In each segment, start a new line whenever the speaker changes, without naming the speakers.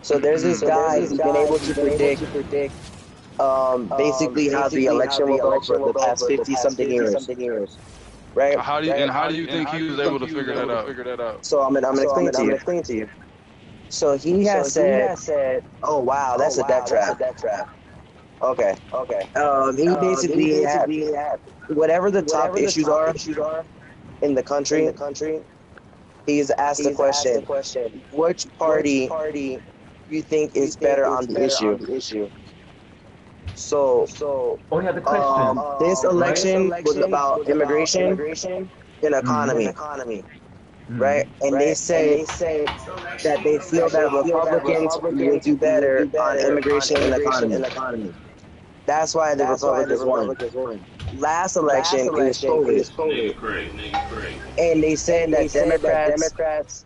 So there's this guy who's been able to predict basically how the election will go for the past 50-something years. Right?
How do you think he was able to figure that out?
So I'm gonna explain to you. So he has said, "Oh wow, that's a death trap." Okay. He basically had whatever the top issues are in the country. He's asked the question, which party you think is better on the issue? So this election was about immigration and economy. Right, and they say that they feel that Republicans will do better on immigration and economy. That's why the Republicans won. Last election, it was COVID. And they said that Democrats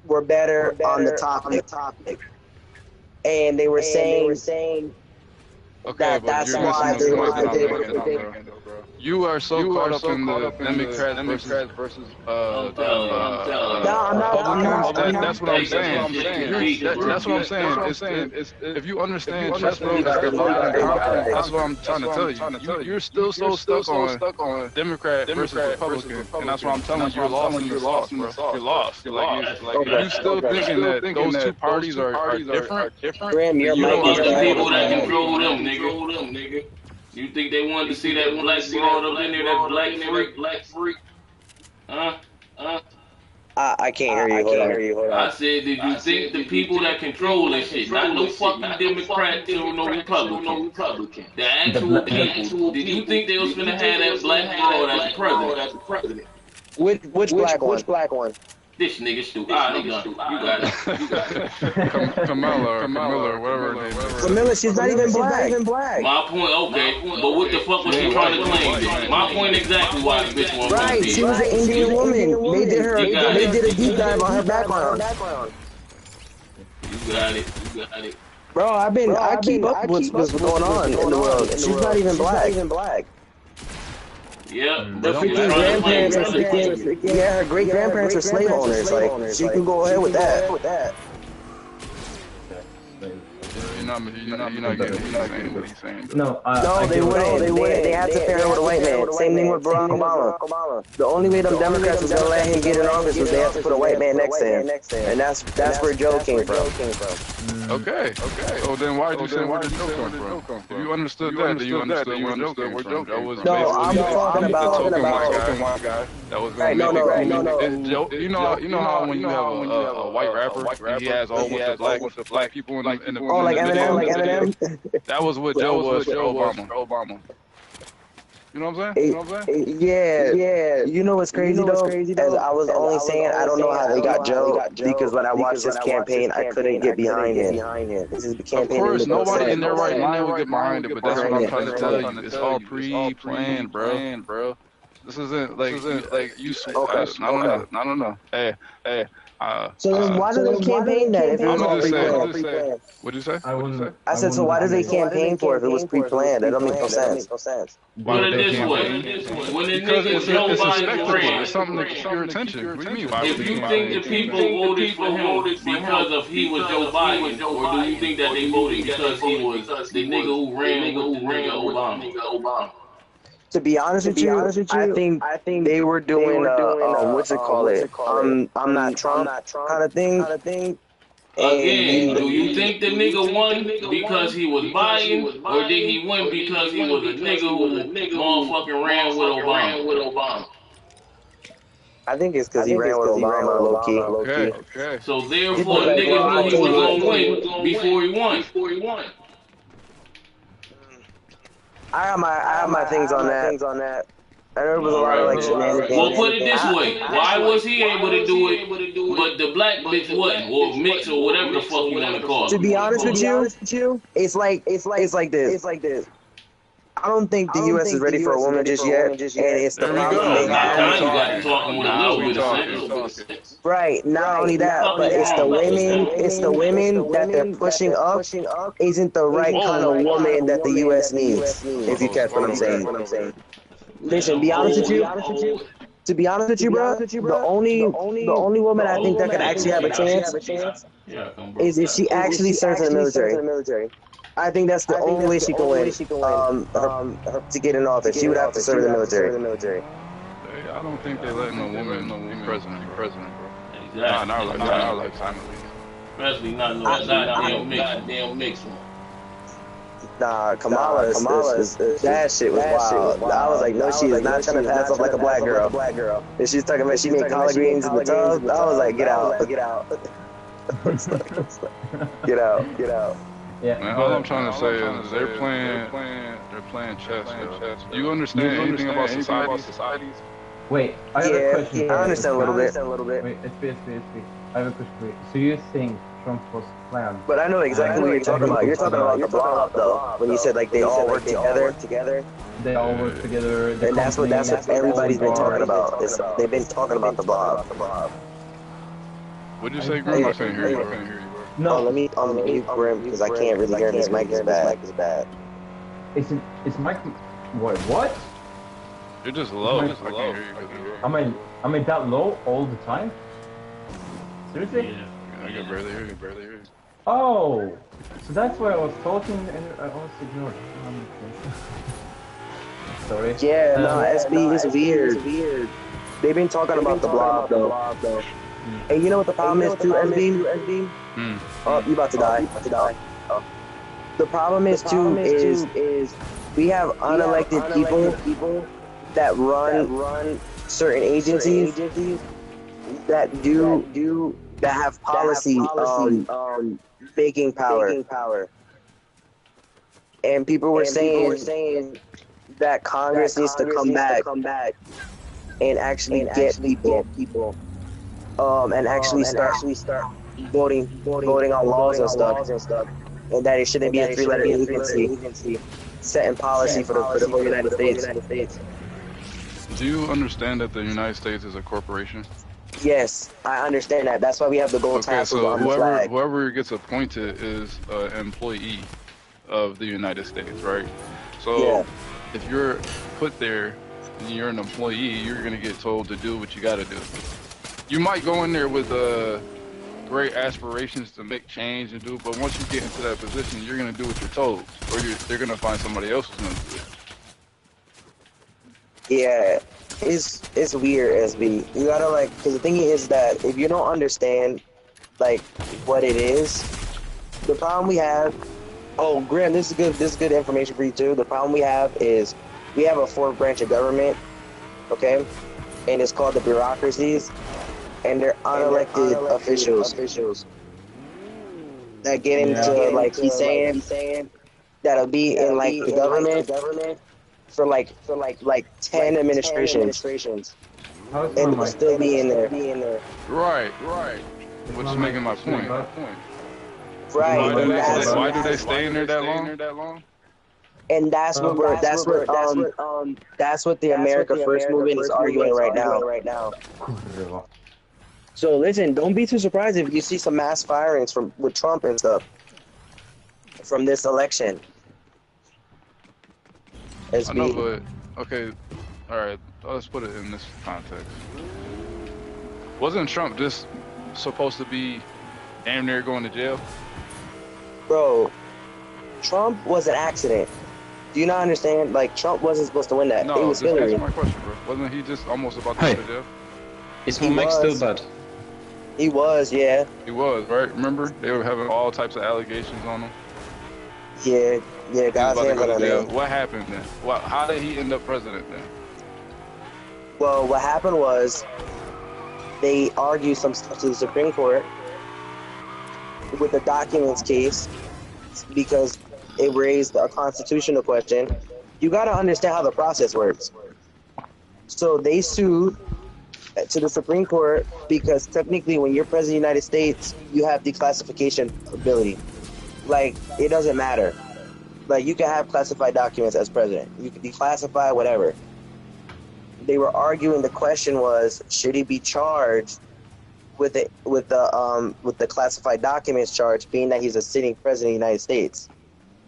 were better on the topic. And they were saying that that's why they were better.
You are so caught up in the Democrats versus
I'm not.
That's what I'm saying. That's what I'm saying. If you understand chess, bro, that's what I'm trying to tell you. You're still so stuck on Democrat versus Republican, and that's what I'm telling you. You're lost, bro. You're lost. Like you still thinking that those two parties are different.
Graham, you're
people that control them, nigga. You think they wanted to see that black broad up in there, that black freak?
I can't hear you. Hold on.
I said, did you think the people that control this shit, not no fucking Democrat or no Republican, the actual people, did you think they was gonna have that black broad as president?
Which black one?
This nigga stupid. You got it.
Camilla, whatever her name is.
Camilla, she's not even black.
My point, okay, but what the fuck was she trying to claim? My point exactly why the bitch wanted
Right, she was an Indian woman. They did a deep dive on her background.
You got it.
Bro, I keep up with what's going on in the world. She's not even black.
Yeah,
the freaking grandparents are her great grandparents are slave owners. Like, she can go ahead with that.
You're not getting what he's saying.
No, they wouldn't. They had to pair him with a white man. Same thing with Barack Obama. The only way them Democrats was gonna let him get in office was they had to put a white man next to him, and that's where Joe came from.
Okay. Oh, then why did you say where did Joe come from? If you understood that, then you understood where Joe came from. That was
I'm talking about
the token white guy. That was gonna
no.
You know how when you have a white rapper, he has all with the black people in the
like Eminem.
That was what Joe was for Obama. You know what I'm saying?
Yeah. You know what's crazy though? As I was only saying, I don't know how they got Joe because when I watched this campaign, I couldn't get behind it. This is the campaign.
Of course, nobody in their right mind would get behind it, but that's what I'm trying to tell you. It's all pre-planned, bro. This isn't like you. I don't know. Hey.
So then why do they campaign that if it was all pre-planned?
What'd you say?
I said, so why do they campaign for it if it was pre-planned? That don't make no sense.
Put it this way. When the nigga Joe Biden ran,
it's something that gets your attention. What do you mean?
If you think the people voted for him because of he was Joe Biden, or do you think that they voted because he was the nigga who ran with the nigga Obama?
To be honest with you, I think they were doing what's it called? I'm not Trump kind of thing.
Again, do you think the nigga won because he was Biden, or did he win because he was a nigga who motherfucking ran with Obama?
I think it's because he ran with Obama, low key.
Okay. So therefore, niggas knew he was gonna win before he won.
I have my things on that. I know it was a lot of like shenanigans.
Well, put it this way: why was he able to do it, but the black bitch wasn't, or mix, or whatever the fuck you want to call it?
To be honest with you, it's like this. I don't think the U.S. is ready for a woman just yet, and it's the problem they have. Right. Not only that, but it's the women that they're pushing up isn't the right kind of woman that the U.S. needs. If you catch what I'm saying. Listen, be honest with you. To be honest with you, bro, the only woman I think that could actually have a chance is if she actually serves in the military. I think that's the only way she can win. To get in office, she would have to serve in the military.
I don't think they let no woman be president, bro.
Exactly.
Not in our lifetime.
Especially not no damn mixed one.
Nah, Kamala, that shit was wild. I was like, no, she is not trying to pass off like a black girl. And she's talking about she made collard greens in the tub. I was like, get out. Get out.
Yeah.
Man, all I'm trying to say is they're playing chess. Do you understand anything about societies?
Wait, I have a question.
I understand a little bit.
Wait, SP. I have a question for you. So you think Trump was planned?
But I know exactly what you're talking about. You're talking about the blob, though. When you said like they all work together.
They all work together.
And that's what everybody's been talking about. They've been talking about the blob.
What'd you say, Grim? I couldn't hear you.
No.
Let me unmute Grim because I can't really hear him. His mic is bad.
Is mic? What?
You're just low. I can't hear you.
Am I that low all the time? Seriously?
Yeah. I can barely hear you.
Oh, so that's why I was talking and I was ignored. Sorry.
Yeah, SB is weird. They've been talking about the blob though. And you know what the problem is too, SB? Oh, you about to die. The problem is too is we have unelected people that run certain agencies that have policy on making power. And people were saying that Congress needs to come back and actually get people and actually start voting on laws and stuff. And that it shouldn't be a three-letter agency setting policy for the whole United States.
Do you understand that the United States is a corporation?
Yes, I understand that. That's why we have the gold tassels on the flag.
Whoever gets appointed is an employee of the United States, right? So if you're put there and you're an employee, you're going to get told to do what you got to do. You might go in there with great aspirations to make change and do it, but once you get into that position, you're going to do what you're told, or they're going to find somebody else who's going to do it.
Yeah, it's weird, SB. You gotta because the thing is that if you don't understand what it is, the problem we have. Oh, Graham, this is good information for you too. The problem we have is we have a fourth branch of government, okay, and it's called the bureaucracies, and they're unelected officials that get into he's saying that'll be in the government. For 10 administrations, and it'll still be in there.
Right. Which is making my point.
Right.
Why do they stay in there that long?
And that's what the America First movement is arguing right now. So listen, don't be too surprised if you see some mass firings with Trump and stuff from this election.
I know, but okay, all right. Let's put it in this context. Wasn't Trump just supposed to be damn near going to jail?
Bro, Trump was an accident. Do you not understand? Trump wasn't supposed to win that.
No,
it was Hillary.
Answer my question, bro. Wasn't he just almost about to go to jail?
Is my mic still bad?
He was, yeah.
He was, right? Remember? They were having all types of allegations on him. Yeah, God's hands on him. What happened then? How did he end up president then?
Well, what happened was they argued some stuff to the Supreme Court with the documents case because it raised a constitutional question. You got to understand how the process works. So they sued to the Supreme Court because technically when you're president of the United States, you have declassification ability. It doesn't matter. You can have classified documents as president. You can declassify whatever. They were arguing the question was, should he be charged with the classified documents charge, being that he's a sitting president of the United States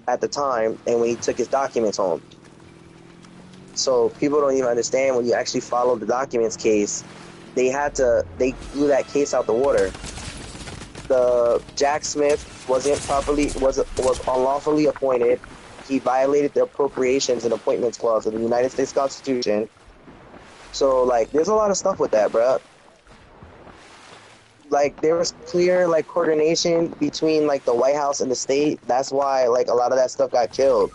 at the time, and when he took his documents home. So people don't even understand when you actually follow the documents case, they blew that case out the water. The Jack Smith was unlawfully appointed. He violated the appropriations and appointments clause of the United States Constitution. So like, there's a lot of stuff with that, bro. Like, there was clear like coordination between like the White House and the state. That's why like a lot of that stuff got killed.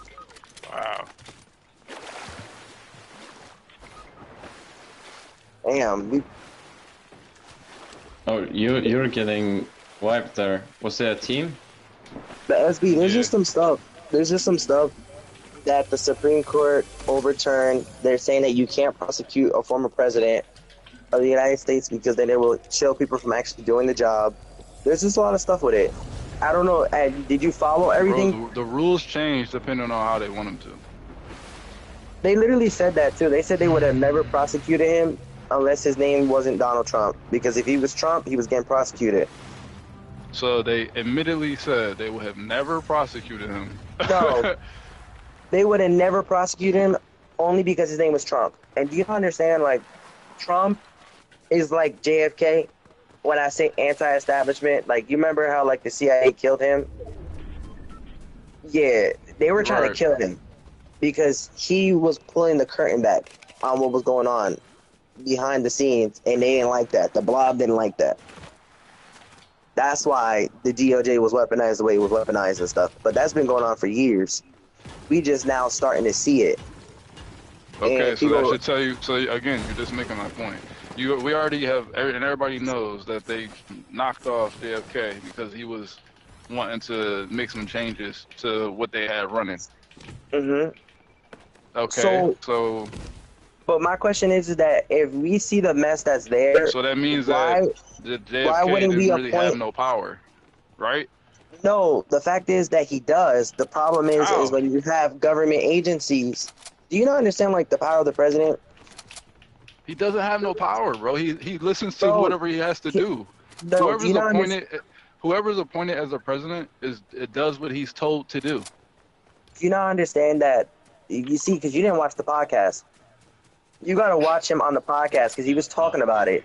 Wow.
Damn.
Oh, you're getting wiped there. Was it a team?
The SB. There's just some stuff. There's just some stuff that the Supreme Court overturned. They're saying that you can't prosecute a former president of the United States because then it will chill people from actually doing the job. There's just a lot of stuff with it. I don't know. Did you follow everything?
The rules change depending on how they want them to.
They literally said that too. They said they would have never prosecuted him unless his name wasn't Donald Trump. Because if he was Trump, he was getting prosecuted.
So they admittedly said they would have never prosecuted him.
No. They would have never prosecuted him only because his name was Trump. And do you understand, like, Trump is like JFK. When I say anti-establishment, like, you remember how like the CIA killed him? Yeah, they were trying to kill him because he was pulling the curtain back on what was going on behind the scenes, and they didn't like that. The Blob didn't like that. That's why the DOJ was weaponized the way it was weaponized and stuff. But that's been going on for years. We just now starting to see it.
Okay, so that should tell you. So again, you're just making my point. We already have, and everybody knows that they knocked off JFK because he was wanting to make some changes to what they had running.
Mhm.
Okay, so.
But my question is that if we see the mess that's there,
so that means that JFK didn't really have no power, right?
No, the fact is that he does. The problem is when you have government agencies. Do you not understand like the power of the president?
He doesn't have no power, bro. He listens to whatever he has to do. Whoever's appointed as a president it does what he's told to do.
Do you not understand that? You see, because you didn't watch the podcast. You gotta watch him on the podcast because he was talking about it,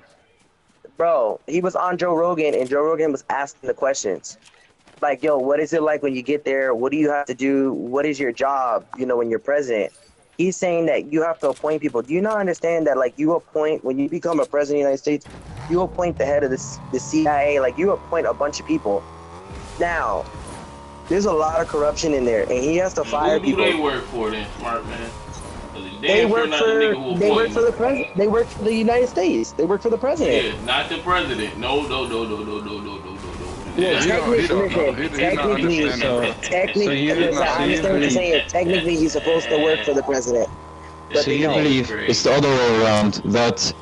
bro. He was on Joe Rogan, and Joe Rogan was asking the questions, like, "Yo, what is it like when you get there? What do you have to do? What is your job? You know, when you're president." He's saying that you have to appoint people. Do you not understand that, like, you appoint, when you become a president of the United States, you appoint the head of the CIA, like, you appoint a bunch of people. Now, there's a lot of corruption in there, and he has to fire people.
Who do they work for then, smart man?
They work for the president. They work for the United States. They work for the president.
Yeah, not the president. No.
Yeah, technically, I understand what you're saying. Technically, he's supposed to work for the president.
So you believe it's the other way around, that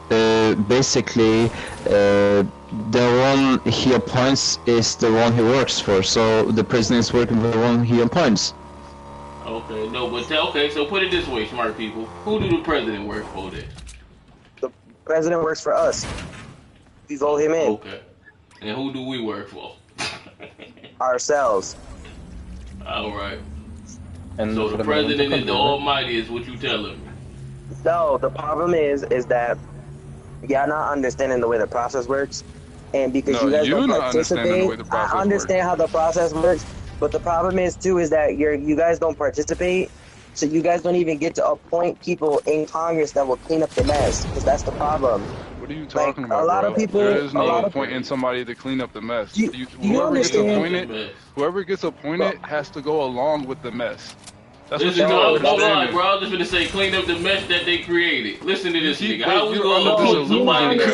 basically the one he appoints is the one he works for, so the president is working for the one he appoints.
Okay, no, but okay, so put it this way, smart people. Who do the president work for then?
The president works for us. We vote him in.
Okay. And who do we work for?
Ourselves.
Alright.
And
so the president is the almighty is what you telling me?
No, the problem is that y'all not understanding the way the process works. And because you guys don't participate, I understand how the process works. But the problem is too is that you guys don't participate, so you guys don't even get to appoint people in Congress that will clean up the mess. Because that's the problem.
What are you talking about?
A lot of people.
There is no appointing somebody to clean up the mess. Whoever gets appointed has to go along with the mess. That's what
hold on, bro. I'm just gonna say, clean up the mess that they created. Listen to this nigga. How we gonna appoint somebody to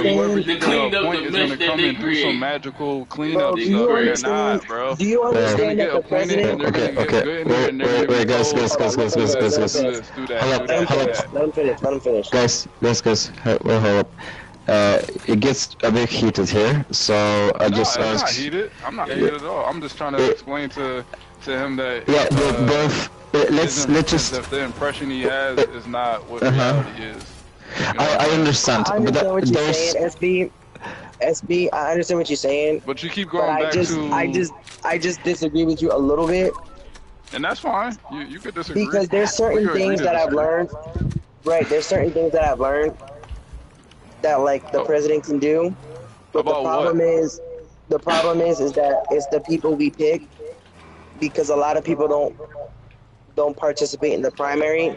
clean up the mess that they created?
Some magical cleanup stuff. They're not, bro.
Do you understand that the president?
Okay, guys.
Let him finish.
Guys, hold up. It gets a bit heated here, so I just asked.
Not heated. I'm not heated at all. I'm just trying to explain to him that.
Yeah, both. Let's just.
If the impression he has is not what reality is.
I understand.
I understand what you're saying, SB. I understand what you're saying.
But you keep going back to.
I just disagree with you a little bit.
And that's fine. You could disagree.
Because there's certain things that I've learned. Right, there's certain things that I've learned that like the president can do, but
About
the problem is that it's the people we pick because a lot of people don't participate in the primary.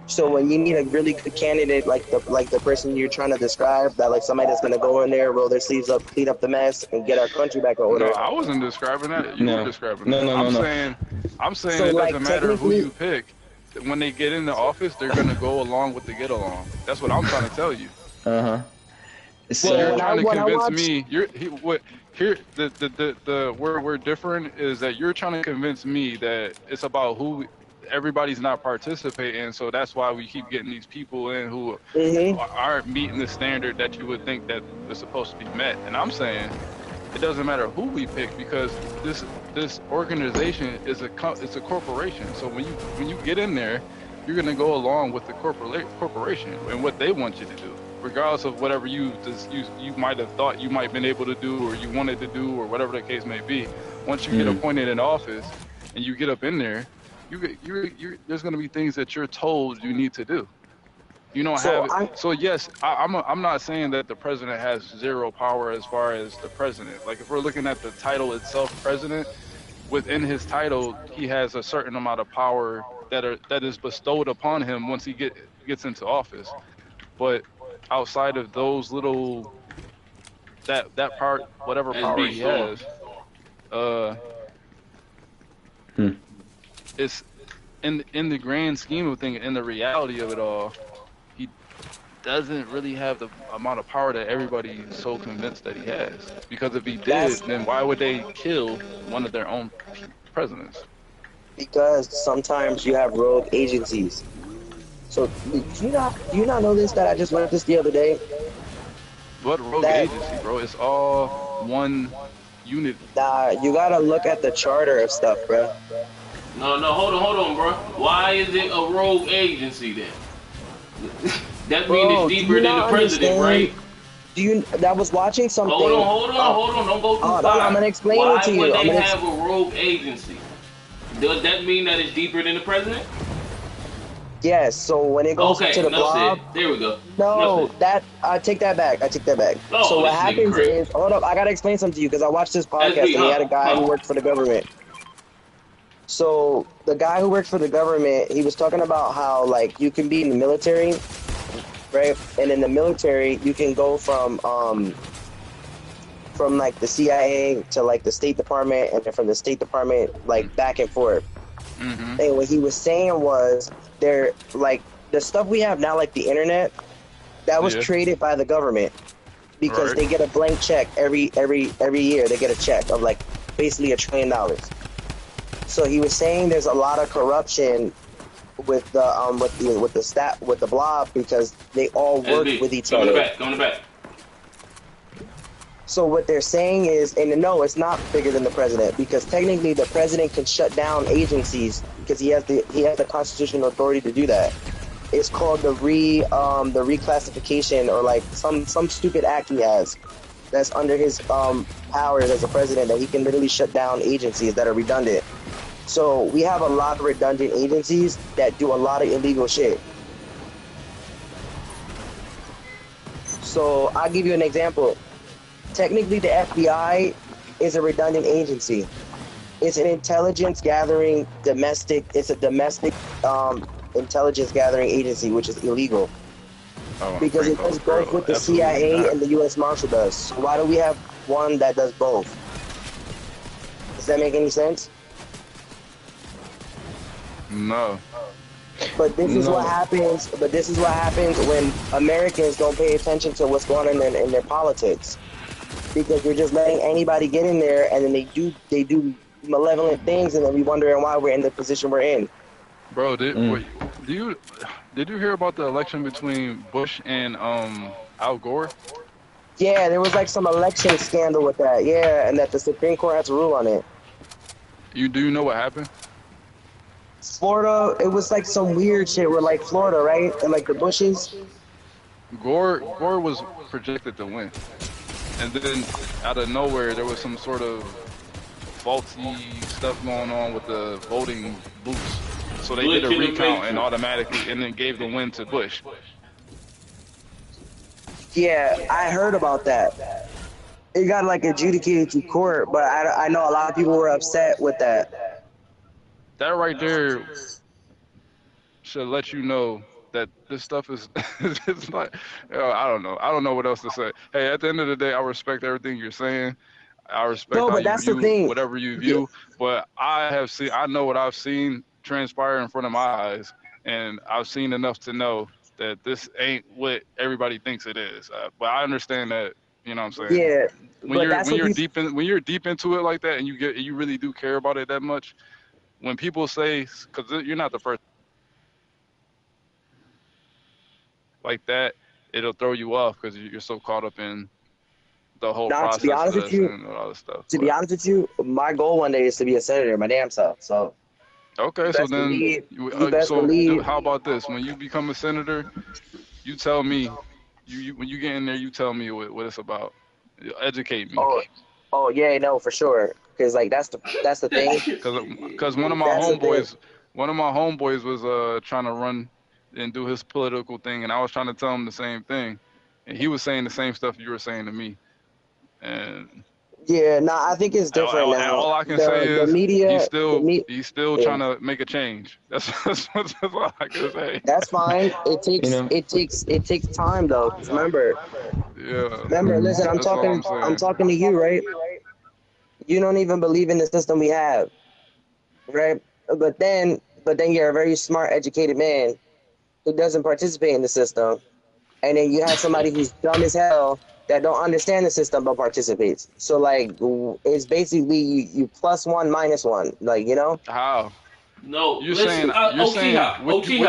So when you need a really good candidate like the person you're trying to describe, that like somebody that's gonna go in there, roll their sleeves up, clean up the mess, and get our country back in order.
No, I wasn't describing that. You were describing that. I'm saying
So,
it
like,
doesn't matter who you pick. When they get in the office, they're gonna go along with the get along. That's what I'm trying to tell you. So you're trying to convince me. Where we're different is that you're trying to convince me that it's about who everybody's not participating, so that's why we keep getting these people in who aren't meeting the standard that you would think that is supposed to be met. And I'm saying it doesn't matter who we pick because this organization is it's a corporation. So when you get in there, you're gonna go along with the corporation and what they want you to do, regardless of whatever you might have thought you might have been able to do or you wanted to do or whatever the case may be. Once you get appointed in office and you get up in there, there's going to be things that you're told you need to do. You don't have it. So yes, I'm not saying that the president has zero power as far as the president. Like if we're looking at the title itself, president, within his title, he has a certain amount of power that is bestowed upon him once he gets into office. But outside of those little that part, whatever power he has, it's in the grand scheme of things, in the reality of it all, he doesn't really have the amount of power that everybody's so convinced that he has. Because if he did, then why would they kill one of their own presidents?
Because sometimes you have rogue agencies. So do you not know this, that I just learned this the other day?
What rogue agency, bro? It's all one unit.
Nah, you gotta look at the charter of stuff, bro.
No, hold on, bro. Why is it a rogue agency then? That means it's deeper than the president, right?
That was watching something.
Hold on, don't go too far.
I'm gonna explain it to you.
Why would they have a rogue agency? Does that mean that it's deeper than the president?
Yes, so when it goes to the blob...
There we go.
No, I take that back.
Oh,
so what happens is... Hold up, I gotta explain something to you, because I watched this podcast and he had a guy who worked for the government. So the guy who works for the government, he was talking about how, like, you can be in the military, right? And in the military, you can go from like the CIA to like the State Department, and then from the State Department, like back and forth. And what he was saying was, they're like the stuff we have now, like the internet, that was created by the government because they get a blank check every year. They get a check of like basically $1 trillion. So he was saying there's a lot of corruption with the blob because they all work with each other.
Come to back.
So what they're saying is, and no, it's not bigger than the president, because technically the president can shut down agencies because he has the constitutional authority to do that. It's called the reclassification, or like some stupid act he has that's under his powers as a president, that he can literally shut down agencies that are redundant. So we have a lot of redundant agencies that do a lot of illegal shit. So I'll give you an example. Technically, the FBI is a redundant agency. It's an intelligence gathering domestic intelligence gathering agency, which is illegal. Because it does both with the CIA and the U.S. Marshal does. So why do we have one that does both? Does that make any sense?
No.
But this is what happens. But this is what happens when Americans don't pay attention to what's going on in their politics, because you're just letting anybody get in there, and then they do malevolent things, and then we wondering why we're in the position we're in.
Bro, did you hear about the election between Bush and Al Gore?
Yeah, there was like some election scandal with that. Yeah, and that the Supreme Court had to rule on it.
Do you know what happened?
Florida, it was like some weird shit where like Florida, right? And like the Bushes.
Gore was projected to win. And then out of nowhere there was some sort of faulty stuff going on with the voting booths. So they did a recount and automatically, and then gave the win to Bush.
Yeah, I heard about that. It got like adjudicated to court, but I know a lot of people were upset with that.
That right there should let you know that this stuff is it's like, I don't know. I don't know what else to say. Hey, at the end of the day, I respect everything you're saying. I respect how you view whatever you view, but I know what I've seen transpire in front of my eyes, and I've seen enough to know that this ain't what everybody thinks it is. But I understand that, you know what I'm saying?
Yeah.
When you're deep into it like that, and you really do care about it that much, when people say, because you're not the first like that, it'll throw you off because you're so caught up in the whole process.
To be honest with you,
and all this stuff.
Be honest with you, my goal one day is to be a senator, my damn self. So.
Okay, so then, how about this? When you become a senator, you tell me, when you get in there, you tell me what it's about. Educate me.
Oh yeah, no, for sure. Cause like that's the thing.
Cause one of my homeboys was trying to run and do his political thing, and I was trying to tell him the same thing, and he was saying the same stuff you were saying to me, and.
Yeah, I think it's different now.
All I can say is he's still trying to make a change. That's all I can say.
That's fine. It takes time though. Remember.
Yeah.
Remember, listen, I'm talking to you, right? You don't even believe in the system we have, right? But then you're a very smart, educated man who doesn't participate in the system, and then you have somebody who's dumb as hell that don't understand the system but participates. So like it's basically you plus one minus one, like, you know?
How?
No,
you're saying what you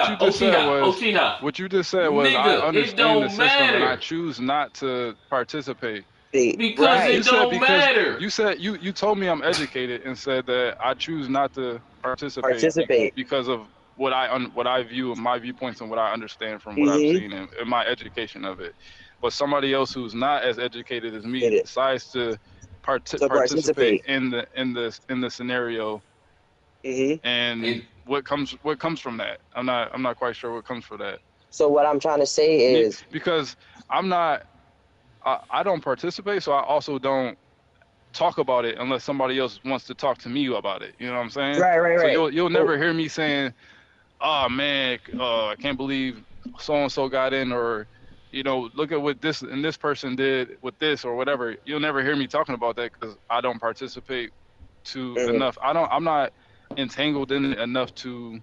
just said was I understand the system and I choose not to participate.
Because it don't matter.
You said you told me I'm educated and said that I choose not to participate because of what I view, my viewpoints, and what I understand from what I've seen in my education of it. But somebody else who's not as educated as me decides to participate in the scenario, and what comes from that? I'm not quite sure what comes from that.
So what I'm trying to say is,
because I don't participate, so I also don't talk about it unless somebody else wants to talk to me about it. You know what I'm saying?
Right.
So you'll never hear me saying, "Oh man, I can't believe so and so got in," or, you know, look at what this person did with this or whatever. You'll never hear me talking about that because I don't participate enough. I'm not entangled in it enough to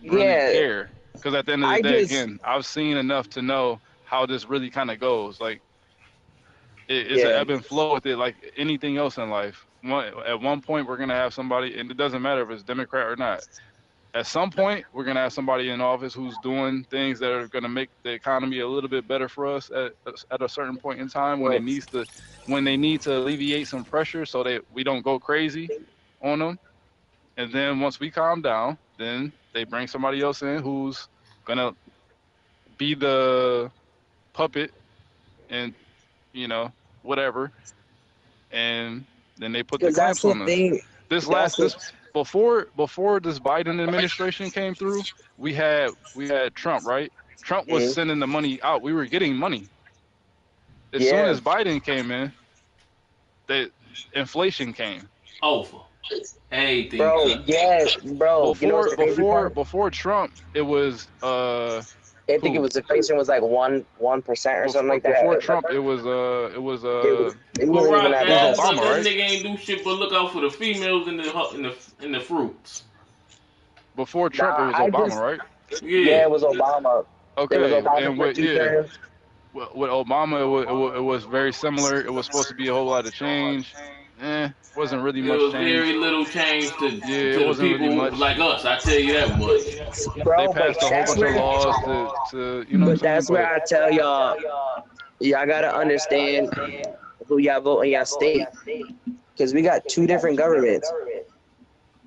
really care. Because at the end of the day, again, I've seen enough to know how this really kind of goes. Like, it's an ebb and flow with it, like anything else in life. At one point, we're gonna have somebody, and it doesn't matter if it's Democrat or not. At some point, we're going to have somebody in office who's doing things that are going to make the economy a little bit better for us at a certain point in time when they need to alleviate some pressure so that we don't go crazy on them. And then once we calm down, then they bring somebody else in who's going to be the puppet and, you know, whatever. And then they put the clamps on us. Before this Biden administration came through, we had Trump, right? Trump was sending the money out. We were getting money. As soon as Biden came in, the inflation came.
Over. Hey,
bro.
Before Trump, it was
I think it was inflation was like 1% or something like that.
Before Trump, it was
it wasn't even that bad.
Obama, right?
This nigga ain't do shit but look out for the females in the fruits.
Before Trump, it was Obama, right?
Yeah, it was Obama.
Okay, and with Obama, it was very similar. It was supposed to be a whole lot of change. Wasn't really much change.
Very little change to the people like us. I tell you that much.
Bro,
they passed a whole bunch of laws to you know.
But that's where I tell y'all gotta understand who y'all vote in y'all state, because we got two different governments.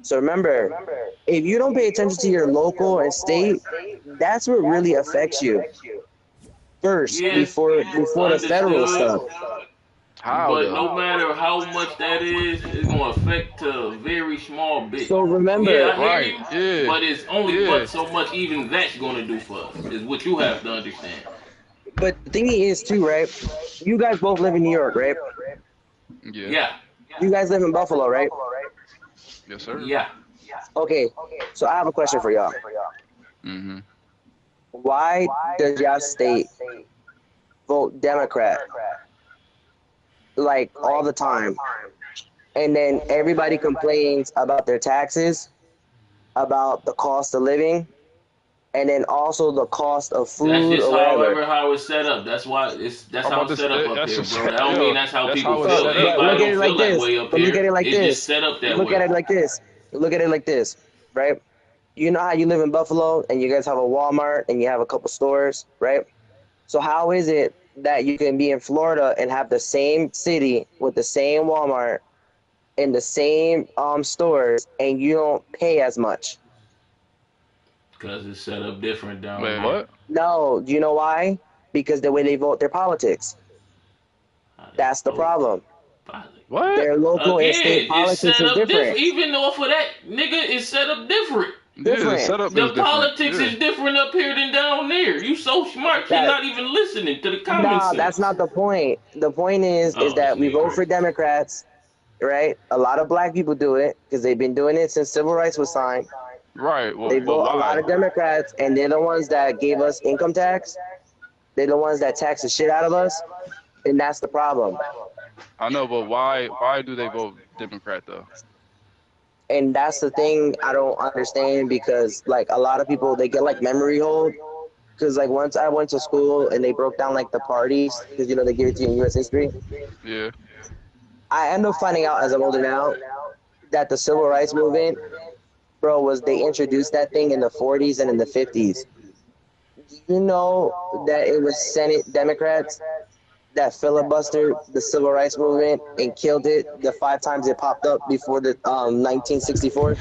So remember, if you don't pay attention to your local and state, that's what really affects you first before the federal stuff.
How
But
though?
no matter how much that is, it's gonna affect a very small bit.
So remember,
Yeah, I hear
Right.
you,
Yeah.
but it's only
Yeah.
but so much even that's gonna do for us is what you have to understand.
but the thing is too, right? You guys both live in New York, right?
Yeah.
Yeah,
You guys live in Buffalo, right?
Yes, sir.
yeah.
Okay, so I have a question for y'all.
Mm-hmm.
Why does y'all state vote Democrat like all the time, and then everybody complains about their taxes, about the cost of living, and then also the cost of
That's
food
just
or whatever?
how it's set up. That's
I'm
how
about
it's
to.
set up up
That's
here,
just
bro. That don't mean
yo.
that's how
That's
people
how it's
feel.
set up,
But
Everybody
look at
don't
it
feel
like
that
this.
way up
But look
here.
at it like
It's just
this.
set up that
Look at
way.
it like this. Look at it like this, right? You know how you live in Buffalo and you guys have a Walmart and you have a couple stores, right? So how is it that you can be in Florida and have the same city with the same Walmart in the same stores and you don't pay as much?
Cause it's set up different down
Wait,
there.
what?
No, do you know why? Because the way they vote their politics.
How they
That's the
vote.
problem.
Probably.
What?
Their local and state
Again, it's
politics
set
is
up
different.
different. Even off of that, nigga, it's set up different.
Yeah, the
Different.
setup is
The
different.
politics
Yeah.
is different up here than down there. You so smart, you're
That
not even listening to the common
Nah, that's
sense.
not the point. The point is
Oh, this
that we
nigga
vote for
crazy.
Democrats, right? A lot of black people do it because they've been doing it since civil rights was signed.
Right.
They
But
vote a lot
why?
of Democrats, and they're the ones that gave us income tax. They're the ones that tax the shit out of us, and that's the problem.
I know, but why? Why do they vote Democrat though?
And that's the thing I don't understand because like a lot of people they get like memory hold because like once I went to school and they broke down like the parties because you know they give it to you in U.S. history.
Yeah.
I end up finding out as I'm older now that the civil rights movement, bro, was they introduced that thing in the 40s and in the 50s. Do you know that it was Senate Democrats that filibustered the civil rights movement and killed it the 5 times it popped up before the 1964?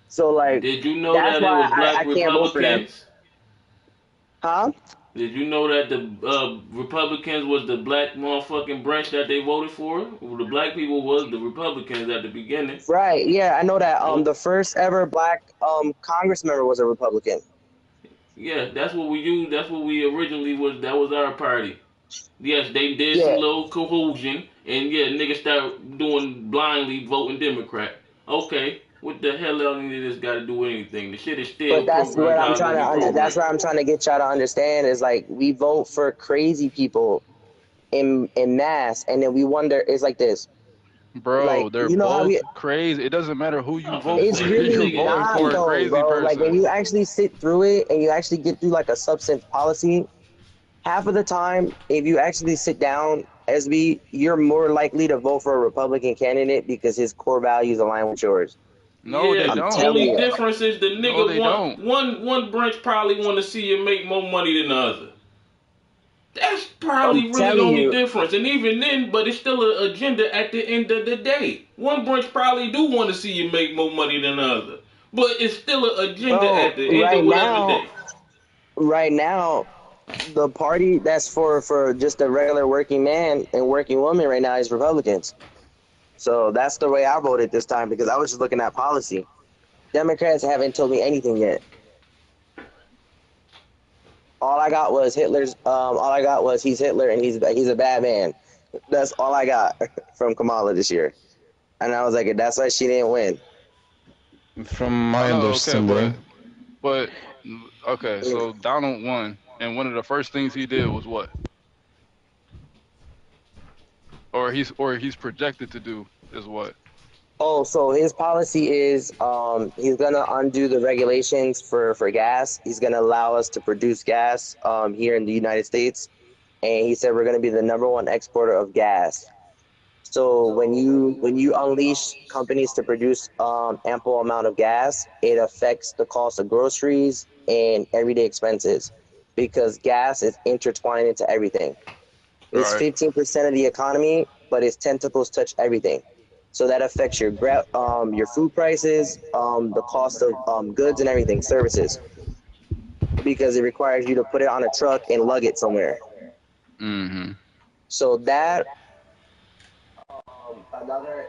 So like
Did you know
that's
that it
why
was black
I can't vote for them.
Republicans?
Huh?
Did you know that the Republicans was the black motherfucking branch that they voted for? The black people was the Republicans at the beginning.
Right. Yeah, I know that.
Nope.
The first ever black Congress member was a Republican.
Yeah, that's what we used. That's what we originally was. That was our party. Yes, they did some
Yeah.
little cohesion, and yeah, niggas start doing blindly voting Democrat. Okay, what the hell else did this got to do with anything? The shit is still
But that's what
programmed
I'm
how it's
trying
gonna
to
be
that's
programmed.
what I'm trying to get y'all to understand is like we vote for crazy people in mass, and then we wonder. It's like this, like
Bro, they're
you know how
both
we.
crazy. It doesn't matter who you
I'm finna
vote
It's
for.
say this
really
You're
nigga
voting
not
for a
crazy.
though,
crazy
bro. Like when
person.
you actually sit through it and you actually get through like a substance policy, half of the time, if you actually sit down, SB, you're more likely to vote for a Republican candidate because his core values align with yours.
No, they
Yeah,
I'm
don't.
telling
only
you.
difference is the
No,
nigga
they don't.
one branch probably want to see you make more money than the other. That's
I'm
probably really the
telling
only
you.
difference. And even then, but it's still an agenda at the end of the day. One branch probably do want to see you make more money than the other. But it's still an agenda
Bro,
at the end of whatever day.
right now, the party that's for just a regular working man and working woman right now is Republicans. So that's the way I voted this time because I was just looking at policy. Democrats haven't told me anything yet. All I got was Hitler's. All I got was he's Hitler and he's a bad man. That's all I got from Kamala this year, and I was like, that's why she didn't win.
From
I
my
know, okay,
understanding,
but okay, so Donald won, and one of the first things he did was what? Or he's projected to do is what?
Oh, so his policy is he's gonna undo the regulations for gas. He's gonna allow us to produce gas here in the United States, and he said we're gonna be the #1 exporter of gas. So when you unleash companies to produce ample amount of gas, it affects the cost of groceries and everyday expenses because gas is intertwined into everything. It's
Right.
15% of the economy, but its tentacles touch everything. So that affects your food prices, the cost of goods and everything, services, because it requires you to put it on a truck and lug it somewhere.
Mm-hmm.
So that another